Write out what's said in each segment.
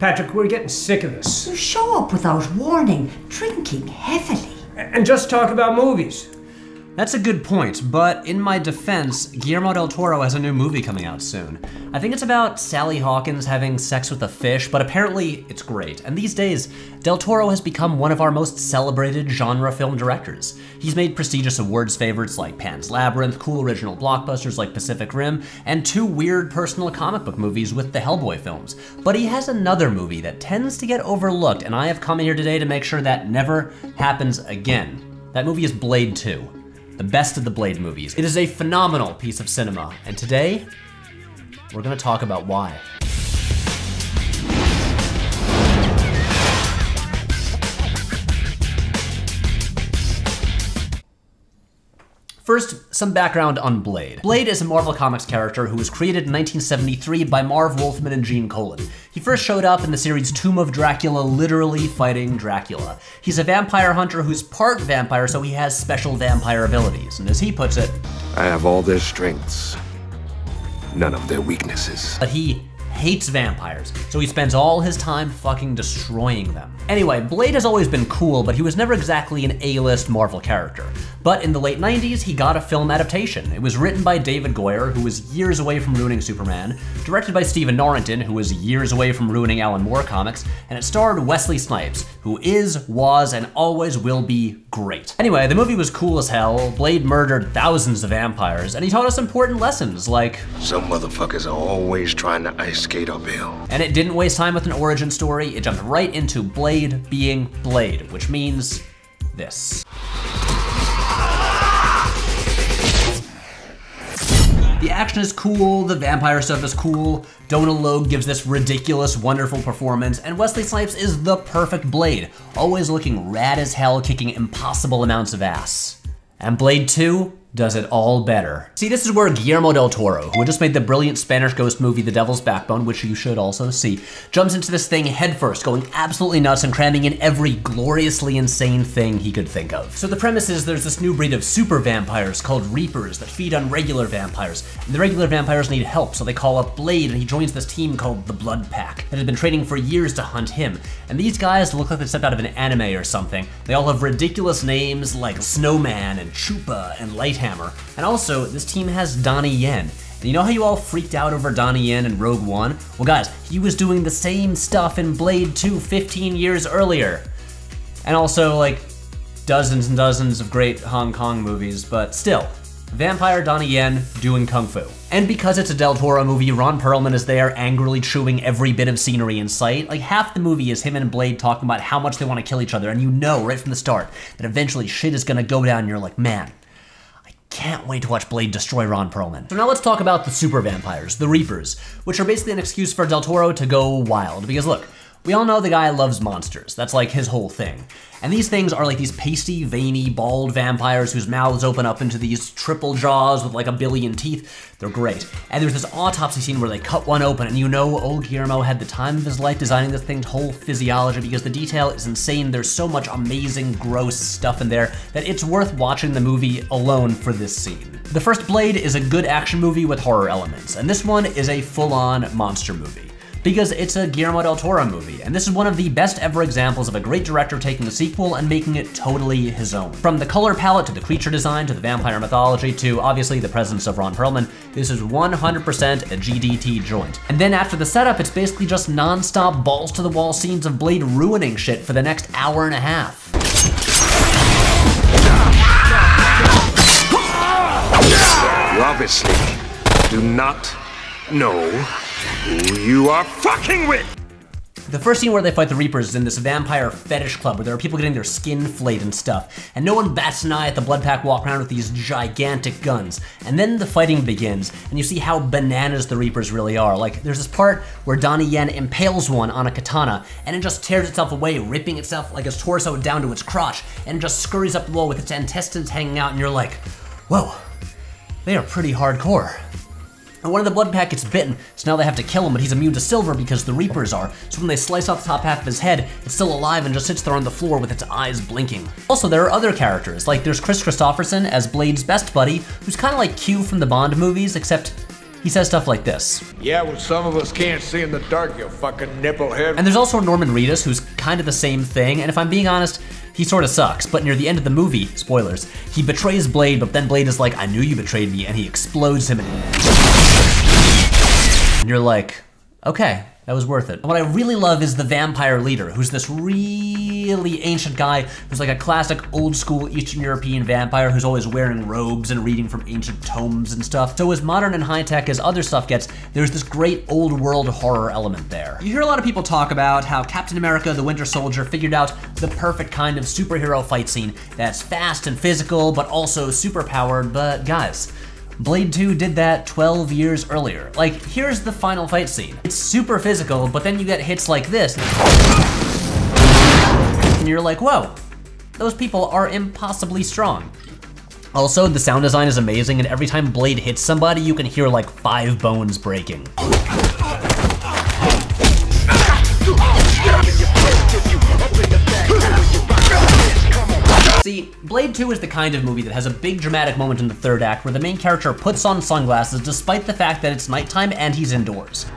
Patrick, we're getting sick of this. You show up without warning, drinking heavily. And just talk about movies. That's a good point, but in my defense, Guillermo del Toro has a new movie coming out soon. I think it's about Sally Hawkins having sex with a fish, but apparently it's great. And these days, del Toro has become one of our most celebrated genre film directors. He's made prestigious awards favorites like Pan's Labyrinth, cool original blockbusters like Pacific Rim, and 2 weird personal comic book movies with the Hellboy films. But he has another movie that tends to get overlooked, and I have come here today to make sure that never happens again. That movie is Blade 2. The best of the Blade movies. It is a phenomenal piece of cinema, and today, we're gonna talk about why. First, some background on Blade. Blade is a Marvel Comics character who was created in 1973 by Marv Wolfman and Gene Colan. He first showed up in the series Tomb of Dracula, literally fighting Dracula. He's a vampire hunter who's part vampire, so he has special vampire abilities. And as he puts it, I have all their strengths, none of their weaknesses. But he hates vampires, so he spends all his time fucking destroying them. Anyway, Blade has always been cool, but he was never exactly an A-list Marvel character. But in the late 90s, he got a film adaptation. It was written by David Goyer, who was years away from ruining Superman, directed by Stephen Norrington, who was years away from ruining Alan Moore comics, and it starred Wesley Snipes, who is, was, and always will be great. Anyway, the movie was cool as hell. Blade murdered thousands of vampires, and he taught us important lessons like, some motherfuckers are always trying to ice skate uphill. And it didn't waste time with an origin story. It jumped right into Blade being Blade, which means this. The action is cool, the vampire stuff is cool, Donal Logue gives this ridiculous, wonderful performance, and Wesley Snipes is the perfect Blade, always looking rad as hell, kicking impossible amounts of ass. And Blade 2 does it all better. See, this is where Guillermo del Toro, who had just made the brilliant Spanish ghost movie The Devil's Backbone, which you should also see, jumps into this thing headfirst, going absolutely nuts and cramming in every gloriously insane thing he could think of. So the premise is there's this new breed of super vampires called Reapers that feed on regular vampires, and the regular vampires need help, so they call up Blade, and he joins this team called the Blood Pack that has been training for years to hunt him. And these guys look like they stepped out of an anime or something. They all have ridiculous names like Snowman and Chupa and Lighthammer. And also, this team has Donnie Yen. And you know how you all freaked out over Donnie Yen in Rogue One? Well guys, he was doing the same stuff in Blade 2 15 years earlier. And also like dozens and dozens of great Hong Kong movies, but still, vampire Donnie Yen doing kung fu. And because it's a Del Toro movie, Ron Perlman is there angrily chewing every bit of scenery in sight. Like half the movie is him and Blade talking about how much they want to kill each other, and you know right from the start that eventually shit is gonna go down and you're like, man, can't wait to watch Blade destroy Ron Perlman. So now let's talk about the super vampires, the Reapers, which are basically an excuse for Del Toro to go wild. Because look, we all know the guy loves monsters. That's like his whole thing. And these things are like these pasty, veiny, bald vampires whose mouths open up into these triple jaws with like a billion teeth. They're great. And there's this autopsy scene where they cut one open, and you know old Guillermo had the time of his life designing this thing's whole physiology because the detail is insane. There's so much amazing, gross stuff in there that it's worth watching the movie alone for this scene. The first Blade is a good action movie with horror elements, and this one is a full-on monster movie. Because it's a Guillermo del Toro movie, and this is one of the best ever examples of a great director taking a sequel and making it totally his own. From the color palette to the creature design to the vampire mythology to obviously the presence of Ron Perlman, this is 100% a GDT joint. And then after the setup, it's basically just non-stop balls to the wall scenes of Blade ruining shit for the next hour and a half. You obviously do not know who you are fucking with! The first scene where they fight the Reapers is in this vampire fetish club where there are people getting their skin flayed and stuff, and no one bats an eye at the Blood Pack walk around with these gigantic guns. And then the fighting begins, and you see how bananas the Reapers really are. Like, there's this part where Donnie Yen impales one on a katana, and it just tears itself away, ripping itself like its torso down to its crotch, and it just scurries up the wall with its intestines hanging out, and you're like, whoa, they are pretty hardcore. And one of the Blood Pack gets bitten, so now they have to kill him, but he's immune to silver because the Reapers are. So when they slice off the top half of his head, it's still alive and just sits there on the floor with its eyes blinking. Also, there are other characters, like there's Chris Christopherson as Blade's best buddy, who's kind of like Q from the Bond movies, except he says stuff like this. Yeah, well, some of us can't see in the dark, you fucking nipplehead. And there's also Norman Reedus, who's kind of the same thing, and if I'm being honest, he sort of sucks, but near the end of the movie, spoilers, he betrays Blade, but then Blade is like, I knew you betrayed me, and he explodes him, and you're like, okay, that was worth it. What I really love is the vampire leader, who's this really ancient guy who's like a classic old school Eastern European vampire who's always wearing robes and reading from ancient tomes and stuff. So as modern and high tech as other stuff gets, there's this great old world horror element there. You hear a lot of people talk about how Captain America the Winter Soldier figured out the perfect kind of superhero fight scene that's fast and physical, but also super powered, but guys, Blade 2 did that 12 years earlier. Like, here's the final fight scene. It's super physical, but then you get hits like this. And you're like, whoa, those people are impossibly strong. Also, the sound design is amazing, and every time Blade hits somebody, you can hear like 5 bones breaking. See, Blade 2 is the kind of movie that has a big dramatic moment in the third act where the main character puts on sunglasses despite the fact that it's nighttime and he's indoors.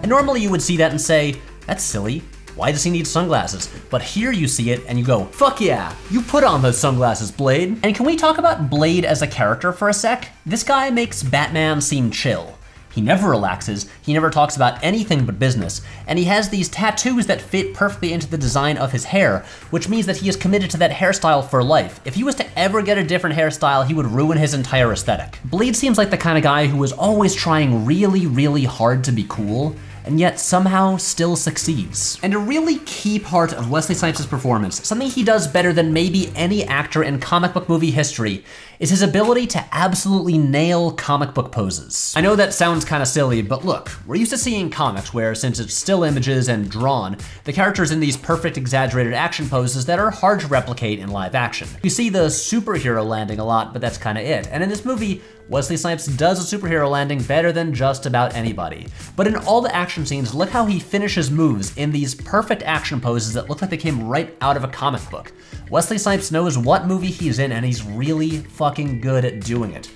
And normally you would see that and say, that's silly, why does he need sunglasses? But here you see it and you go, fuck yeah, you put on those sunglasses, Blade. And can we talk about Blade as a character for a sec? This guy makes Batman seem chill. He never relaxes, he never talks about anything but business, and he has these tattoos that fit perfectly into the design of his hair, which means that he is committed to that hairstyle for life. If he was to ever get a different hairstyle, he would ruin his entire aesthetic. Blade seems like the kind of guy who is always trying really, really hard to be cool, and yet somehow still succeeds. And a really key part of Wesley Snipes' performance, something he does better than maybe any actor in comic book movie history, is his ability to absolutely nail comic book poses. I know that sounds kind of silly, but look, we're used to seeing comics where, since it's still images and drawn, the character's in these perfect exaggerated action poses that are hard to replicate in live action. You see the superhero landing a lot, but that's kind of it. And in this movie, Wesley Snipes does a superhero landing better than just about anybody. But in all the action scenes, look how he finishes moves in these perfect action poses that look like they came right out of a comic book. Wesley Snipes knows what movie he's in, and he's really fucking good at doing it.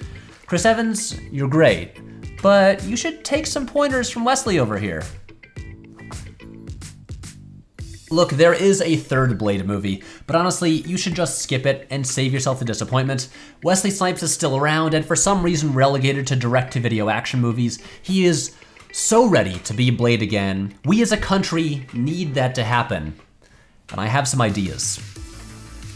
Chris Evans, you're great, but you should take some pointers from Wesley over here. Look, there is a third Blade movie, but honestly, you should just skip it and save yourself the disappointment. Wesley Snipes is still around, and for some reason relegated to direct-to-video action movies. He is so ready to be Blade again. We as a country need that to happen, and I have some ideas.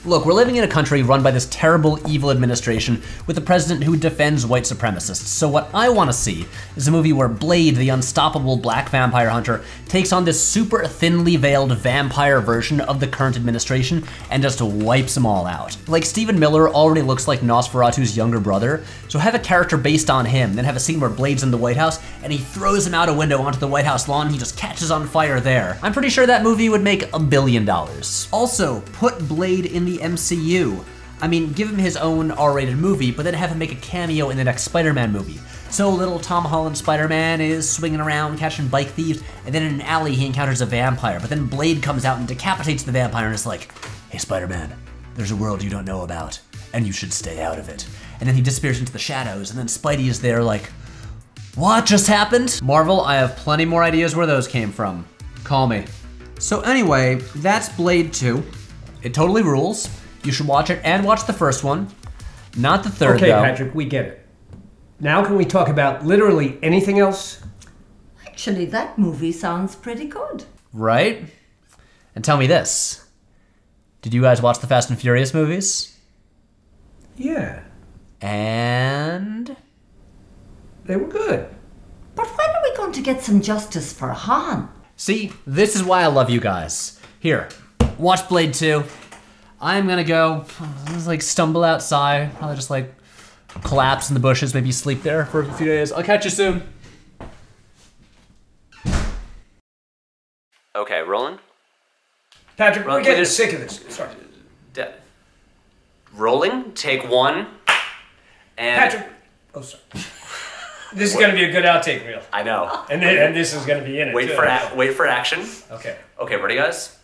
Look, we're living in a country run by this terrible, evil administration with a president who defends white supremacists. So what I want to see is a movie where Blade, the unstoppable black vampire hunter, takes on this super thinly veiled vampire version of the current administration and just wipes them all out. Like, Stephen Miller already looks like Nosferatu's younger brother, so have a character based on him, then have a scene where Blade's in the White House and he throws him out a window onto the White House lawn and he just catches on fire there. I'm pretty sure that movie would make $1 billion. Also, put Blade in the MCU. I mean, give him his own R-rated movie, but then have him make a cameo in the next Spider-Man movie. So little Tom Holland Spider-Man is swinging around catching bike thieves, and then in an alley he encounters a vampire, but then Blade comes out and decapitates the vampire and is like, hey Spider-Man, there's a world you don't know about, and you should stay out of it. And then he disappears into the shadows, and then Spidey is there like, what just happened? Marvel, I have plenty more ideas where those came from. Call me. So anyway, that's Blade 2. It totally rules. You should watch it and watch the first one. Not the third, Okay, though. Patrick, we get it. Now can we talk about literally anything else? Actually, that movie sounds pretty good. Right? And tell me this. Did you guys watch the Fast and Furious movies? Yeah, And... they were good. But when are we going to get some justice for Han? See, this is why I love you guys. Here, watch Blade 2. I'm gonna go, just like stumble outside, probably just like collapse in the bushes, maybe sleep there for a few days. I'll catch you soon. Okay, rolling? Patrick, Well, we're getting it is- sick of this. Sorry. Rolling, take one, and... Patrick. Oh, sorry. This is going to be a good outtake reel. I know. And this is going to be in it, Wait too. for action. Okay. Okay, ready guys?